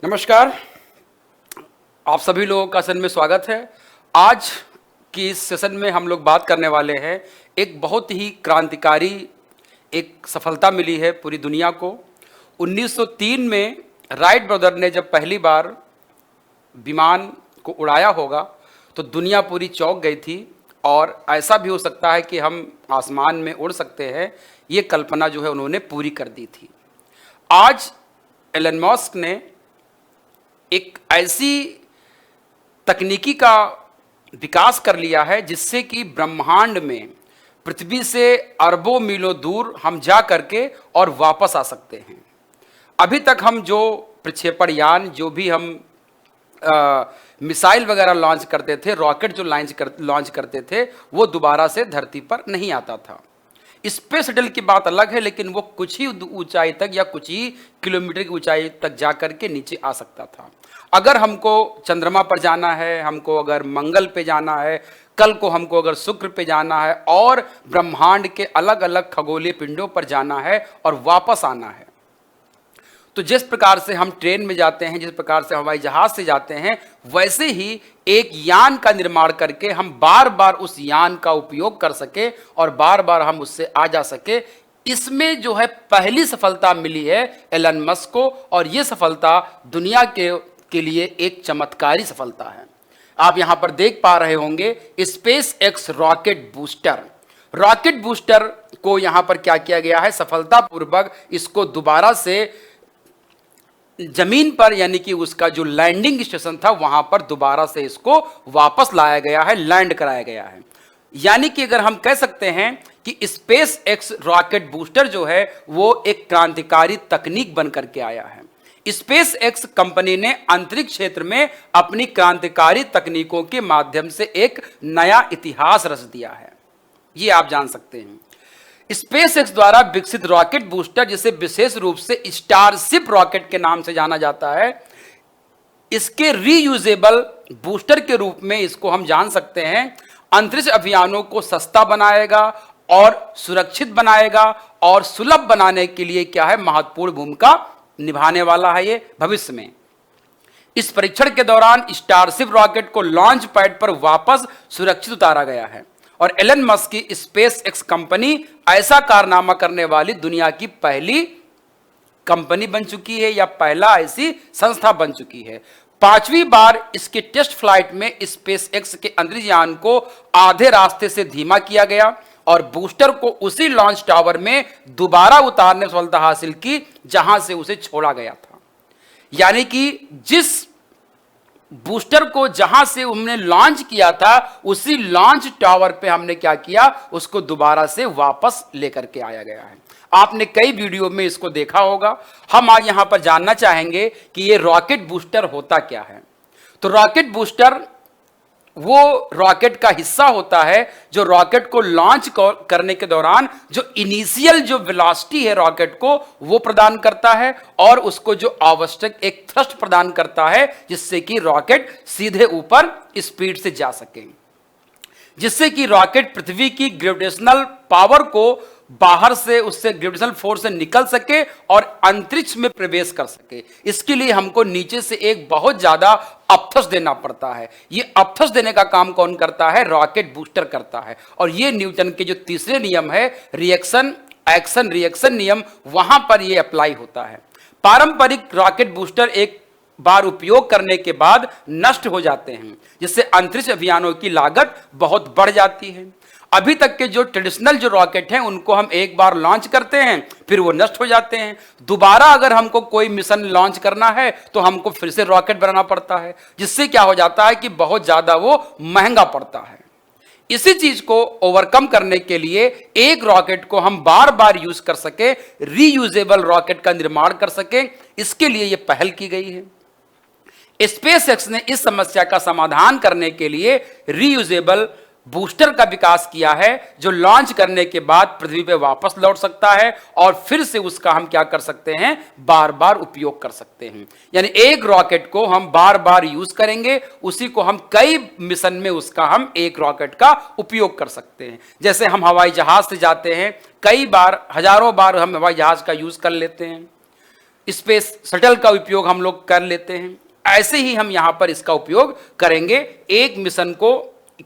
नमस्कार। आप सभी लोगों का सेशन में स्वागत है। आज की इस सेशन में हम लोग बात करने वाले हैं एक बहुत ही क्रांतिकारी एक सफलता मिली है पूरी दुनिया को। 1903 में राइट ब्रदर ने जब पहली बार विमान को उड़ाया होगा तो दुनिया पूरी चौंक गई थी और ऐसा भी हो सकता है कि हम आसमान में उड़ सकते हैं, ये कल्पना जो है उन्होंने पूरी कर दी थी। आज एलन मस्क ने एक ऐसी तकनीकी का विकास कर लिया है जिससे कि ब्रह्मांड में पृथ्वी से अरबों मीलों दूर हम जा करके और वापस आ सकते हैं। अभी तक हम जो प्रक्षेपण यान, जो भी हम मिसाइल वगैरह लॉन्च करते थे, रॉकेट जो लॉन्च करते थे, वो दोबारा से धरती पर नहीं आता था। स्पेस शटल की बात अलग है, लेकिन वो कुछ ही ऊंचाई तक या कुछ ही किलोमीटर की ऊंचाई तक जा करके नीचे आ सकता था। अगर हमको चंद्रमा पर जाना है, हमको अगर मंगल पे जाना है, कल को हमको अगर शुक्र पे जाना है और ब्रह्मांड के अलग अलग खगोलीय पिंडों पर जाना है और वापस आना है, तो जिस प्रकार से हम ट्रेन में जाते हैं, जिस प्रकार से हवाई जहाज से जाते हैं, वैसे ही एक यान का निर्माण करके हम बार बार उस यान का उपयोग कर सके और बार बार हम उससे आ जा सके। इसमें जो है पहली सफलता मिली है एलन मस्क को, और ये सफलता दुनिया के लिए एक चमत्कारी सफलता है। आप यहां पर देख पा रहे होंगे space x rocket booster. Rocket booster को यहां पर क्या किया गया है, सफलतापूर्वक इसको दोबारा से जमीन पर, यानी कि उसका जो लैंडिंग स्टेशन था वहां पर दोबारा से इसको वापस लाया गया है, लैंड कराया गया है। यानी कि अगर हम कह सकते हैं कि स्पेस एक्स रॉकेट बूस्टर जो है वो एक क्रांतिकारी तकनीक बन करके आया है। स्पेस एक्स कंपनी ने अंतरिक्ष क्षेत्र में अपनी क्रांतिकारी तकनीकों के माध्यम से एक नया इतिहास रच दिया है, ये आप जान सकते हैं। स्पेस एक्स द्वारा विकसित रॉकेट बूस्टर, जिसे विशेष रूप से स्टारशिप रॉकेट के नाम से जाना जाता है, इसके रीयूजेबल बूस्टर के रूप में इसको हम जान सकते हैं, अंतरिक्ष अभियानों को सस्ता बनाएगा और सुरक्षित बनाएगा और सुलभ बनाने के लिए क्या है, महत्वपूर्ण भूमिका निभाने वाला है ये भविष्य में। इस परीक्षण के दौरान स्टारशिप रॉकेट को लॉन्च पैड पर वापस सुरक्षित उतारा गया है और एलन मस्क की स्पेस एक्स कंपनी ऐसा कारनामा करने वाली दुनिया की पहली कंपनी बन चुकी है या पहला ऐसी संस्था बन चुकी है। 5वीं बार इसके टेस्ट फ्लाइट में स्पेस एक्स के अंतरिक्ष यान को आधे रास्ते से धीमा किया गया और बूस्टर को उसी लॉन्च टावर में दोबारा उतारने में सफलता हासिल की जहां से उसे छोड़ा गया था। यानी कि जिस बूस्टर को जहां से हमने लॉन्च किया था उसी लॉन्च टावर पे हमने क्या किया, उसको दोबारा से वापस लेकर के आया गया है। आपने कई वीडियो में इसको देखा होगा। हम आज यहां पर जानना चाहेंगे कि ये रॉकेट बूस्टर होता क्या है। तो रॉकेट बूस्टर वो रॉकेट का हिस्सा होता है जो रॉकेट को लॉन्च करने के दौरान जो इनिशियल जो वेलोसिटी है रॉकेट को वो प्रदान करता है और उसको जो आवश्यक एक थ्रस्ट प्रदान करता है जिससे कि रॉकेट सीधे ऊपर स्पीड से जा सके, जिससे कि रॉकेट पृथ्वी की ग्रेविटेशनल पावर को बाहर से, उससे ग्रेविटेशनल फोर्स से निकल सके और अंतरिक्ष में प्रवेश कर सके। इसके लिए हमको नीचे से एक बहुत ज्यादा अपथस देना पड़ता है। ये अपथस देने का काम कौन करता है, रॉकेट बूस्टर करता है। और ये न्यूटन के जो तीसरे नियम है, रिएक्शन एक्शन रिएक्शन नियम, वहां पर ये अप्लाई होता है। पारंपरिक रॉकेट बूस्टर एक बार उपयोग करने के बाद नष्ट हो जाते हैं, जिससे अंतरिक्ष अभियानों की लागत बहुत बढ़ जाती है। अभी तक के जो ट्रेडिशनल जो रॉकेट हैं उनको हम एक बार लॉन्च करते हैं, फिर वो नष्ट हो जाते हैं। दोबारा अगर हमको कोई मिशन लॉन्च करना है तो हमको फिर से रॉकेट बनाना पड़ता है, जिससे क्या हो जाता है कि बहुत ज्यादा वो महंगा पड़ता है। इसी चीज को ओवरकम करने के लिए एक रॉकेट को हम बार बार यूज कर सके, रीयूजेबल रॉकेट का निर्माण कर सके, इसके लिए यह पहल की गई है। स्पेस एक्स ने इस समस्या का समाधान करने के लिए रीयूजेबल बूस्टर का विकास किया है जो लॉन्च करने के बाद पृथ्वी पे वापस लौट सकता है और फिर से उसका हम क्या कर सकते हैं, बार बार उपयोग कर सकते हैं। यानी एक रॉकेट को हम बार बार यूज करेंगे, उसी को हम कई मिशन में उसका हम एक रॉकेट का उपयोग कर सकते हैं। जैसे हम हवाई जहाज से जाते हैं, कई बार हजारों बार हम हवाई जहाज का यूज कर लेते हैं। स्पेस शटल का उपयोग हम लोग कर लेते हैं। ऐसे ही हम यहां पर इसका उपयोग करेंगे। एक मिशन को,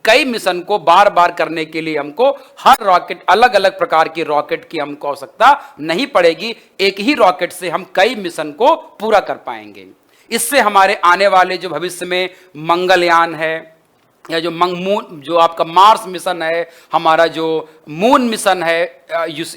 कई मिशन को बार बार करने के लिए हमको हर रॉकेट, अलग अलग प्रकार की रॉकेट की हमको आवश्यकता नहीं पड़ेगी। एक ही रॉकेट से हम कई मिशन को पूरा कर पाएंगे। इससे हमारे आने वाले जो भविष्य में मंगलयान है, या जो मून, जो आपका मार्स मिशन है, हमारा जो मून मिशन है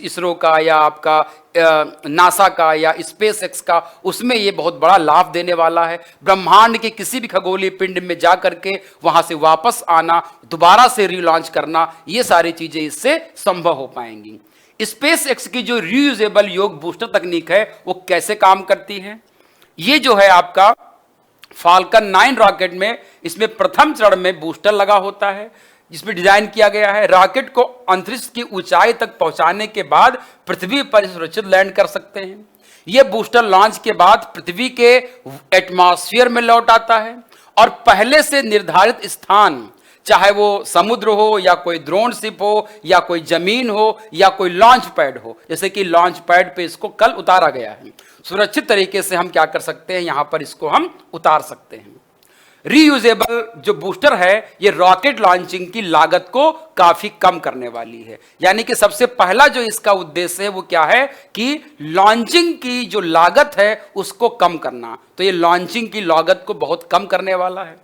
इसरो का, या आपका नासा का, या स्पेस एक्स का, उसमें ये बहुत बड़ा लाभ देने वाला है। ब्रह्मांड के किसी भी खगोलीय पिंड में जा करके वहां से वापस आना, दोबारा से रीलॉन्च करना, ये सारी चीजें इससे संभव हो पाएंगी। स्पेस एक्स की जो रीयूजेबल योग बूस्टर तकनीक है वो कैसे काम करती है? ये जो है आपका फाल्कन 9 रॉकेट में, इसमें प्रथम चरण में बूस्टर लगा होता है, जिसमें डिजाइन किया गया है रॉकेट को अंतरिक्ष की ऊंचाई तक पहुंचाने के बाद पृथ्वी पर सुरक्षित लैंड कर सकते हैं। यह बूस्टर लॉन्च के बाद पृथ्वी के एटमॉस्फेयर में लौट आता है और पहले से निर्धारित स्थान, चाहे वो समुद्र हो, या कोई ड्रोन शिप हो, या कोई जमीन हो, या कोई लॉन्च पैड हो, जैसे कि लॉन्च पैड पे इसको कल उतारा गया है, सुरक्षित तरीके से हम क्या कर सकते हैं, यहां पर इसको हम उतार सकते हैं। रीयूजेबल जो बूस्टर है ये रॉकेट लॉन्चिंग की लागत को काफी कम करने वाली है। यानी कि सबसे पहला जो इसका उद्देश्य है वो क्या है कि लॉन्चिंग की जो लागत है उसको कम करना। तो ये लॉन्चिंग की लागत को बहुत कम करने वाला है।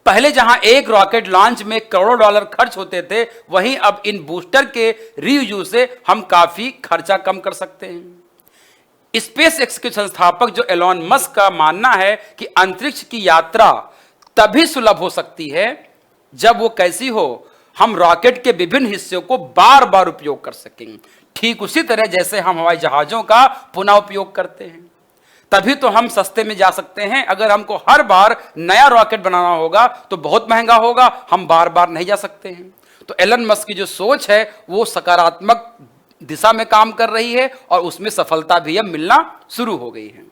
पहले जहां एक रॉकेट लॉन्च में करोड़ों डॉलर खर्च होते थे, वहीं अब इन बूस्टर के रीयूज से हम काफी खर्चा कम कर सकते हैं। स्पेस एक्स के संस्थापक जो एलॉन मस्क का मानना है कि अंतरिक्ष की यात्रा तभी सुलभ हो सकती है जब वो कैसी हो, हम रॉकेट के विभिन्न हिस्सों को बार बार उपयोग कर सकेंगे। ठीक उसी तरह जैसे हम हवाई जहाजों का पुनः उपयोग करते हैं, तभी तो हम सस्ते में जा सकते हैं। अगर हमको हर बार नया रॉकेट बनाना होगा तो बहुत महंगा होगा, हम बार बार नहीं जा सकते हैं। तो एलन मस्क की जो सोच है वो सकारात्मक दिशा में काम कर रही है और उसमें सफलता भी अब मिलना शुरू हो गई है।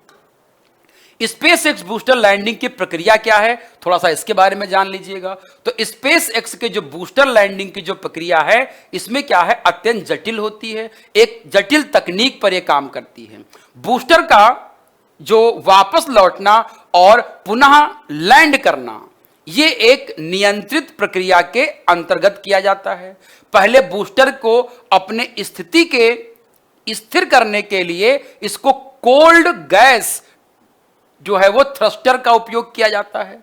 स्पेस एक्स बूस्टर लैंडिंग की प्रक्रिया क्या है, थोड़ा सा इसके बारे में जान लीजिएगा। तो स्पेस एक्स के जो बूस्टर लैंडिंग की जो प्रक्रिया है, इसमें क्या है, अत्यंत जटिल होती है। एक जटिल तकनीक पर यह काम करती है। बूस्टर का जो वापस लौटना और पुनः लैंड करना, ये एक नियंत्रित प्रक्रिया के अंतर्गत किया जाता है। पहले बूस्टर को अपने स्थिति के स्थिर करने के लिए इसको कोल्ड गैस जो है वो थ्रस्टर का उपयोग किया जाता है।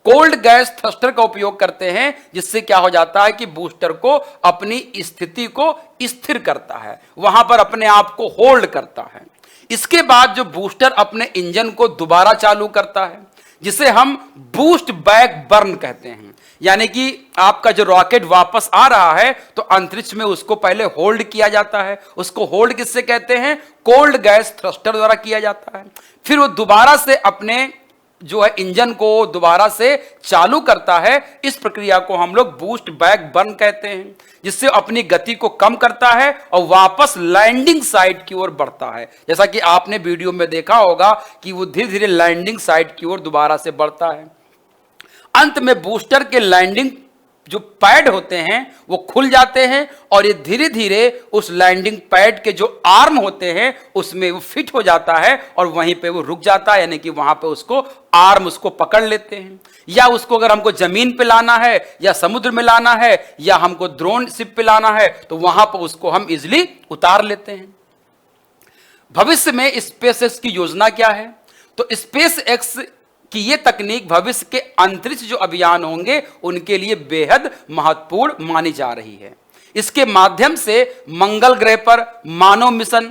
कोल्ड गैस थ्रस्टर का उपयोग करते हैं, जिससे क्या हो जाता है कि बूस्टर को अपनी स्थिति को स्थिर करता है, वहां पर अपने आप को होल्ड करता है। इसके बाद जो बूस्टर अपने इंजन को दोबारा चालू करता है, जिसे हम बूस्ट बैक बर्न कहते हैं। यानी कि आपका जो रॉकेट वापस आ रहा है तो अंतरिक्ष में उसको पहले होल्ड किया जाता है। उसको होल्ड किससे कहते हैं, कोल्ड गैस थ्रस्टर द्वारा किया जाता है। फिर वो दोबारा से अपने जो है इंजन को दोबारा से चालू करता है। इस प्रक्रिया को हम लोग बूस्ट बैक बर्न कहते हैं, जिससे अपनी गति को कम करता है और वापस लैंडिंग साइड की ओर बढ़ता है। जैसा कि आपने वीडियो में देखा होगा कि वो धीरे धीरे लैंडिंग साइड की ओर दोबारा से बढ़ता है। अंत में बूस्टर के लैंडिंग जो पैड होते हैं वो खुल जाते हैं और ये धीरे धीरे उस लैंडिंग पैड के जो आर्म होते हैं उसमें वो फिट हो जाता है और वहीं पे वो रुक जाता है। यानी कि वहां पे उसको आर्म उसको पकड़ लेते हैं। या उसको अगर हमको जमीन पे लाना है, या समुद्र में लाना है, या हमको ड्रोन शिप पे लाना है, तो वहां पर उसको हम इजिली उतार लेते हैं। भविष्य में स्पेस एक्स की योजना क्या है? तो स्पेस एक्स कि ये तकनीक भविष्य के अंतरिक्ष जो अभियान होंगे उनके लिए बेहद महत्वपूर्ण मानी जा रही है। इसके माध्यम से मंगल ग्रह पर मानव मिशन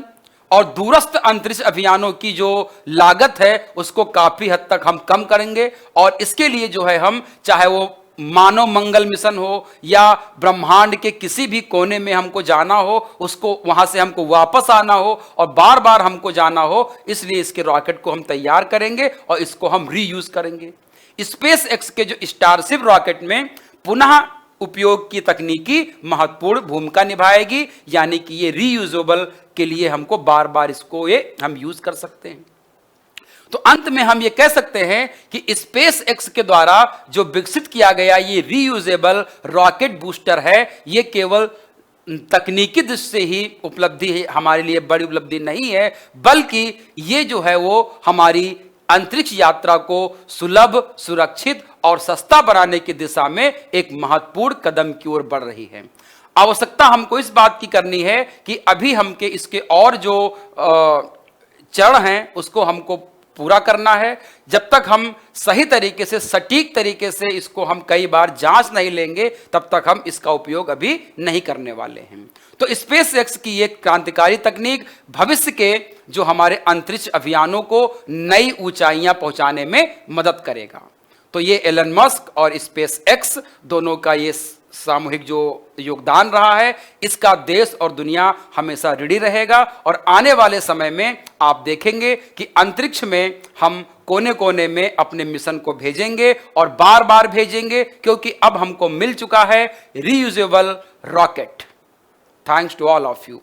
और दूरस्थ अंतरिक्ष अभियानों की जो लागत है उसको काफी हद तक हम कम करेंगे। और इसके लिए जो है हम, चाहे वो मानव मंगल मिशन हो या ब्रह्मांड के किसी भी कोने में हमको जाना हो, उसको वहां से हमको वापस आना हो और बार बार हमको जाना हो, इसलिए इसके रॉकेट को हम तैयार करेंगे और इसको हम रीयूज करेंगे। स्पेस एक्स के जो स्टारशिप रॉकेट में पुनः उपयोग की तकनीकी महत्वपूर्ण भूमिका निभाएगी। यानी कि ये रीयूजेबल के लिए हमको बार बार इसको ये हम यूज कर सकते हैं। तो अंत में हम ये कह सकते हैं कि स्पेस एक्स के द्वारा जो विकसित किया गया ये रीयूजेबल रॉकेट बूस्टर है, ये केवल तकनीकी दृष्टि से ही उपलब्धि है, हमारे लिए बड़ी उपलब्धि नहीं है, बल्कि ये जो है वो हमारी अंतरिक्ष यात्रा को सुलभ, सुरक्षित और सस्ता बनाने की दिशा में एक महत्वपूर्ण कदम की ओर बढ़ रही है। आवश्यकता हमको इस बात की करनी है कि अभी हमके इसके और जो चरण हैं उसको हमको पूरा करना है। जब तक हम सही तरीके से, सटीक तरीके से इसको हम कई बार जांच नहीं लेंगे, तब तक हम इसका उपयोग अभी नहीं करने वाले हैं। तो स्पेस एक्स की एक क्रांतिकारी तकनीक भविष्य के जो हमारे अंतरिक्ष अभियानों को नई ऊंचाइयां पहुंचाने में मदद करेगा। तो ये एलन मस्क और स्पेस एक्स दोनों का ये सामूहिक जो योगदान रहा है, इसका देश और दुनिया हमेशा ऋणी रहेगा। और आने वाले समय में आप देखेंगे कि अंतरिक्ष में हम कोने कोने में अपने मिशन को भेजेंगे और बार बार भेजेंगे, क्योंकि अब हमको मिल चुका है reusable rocket. Thanks to all of you.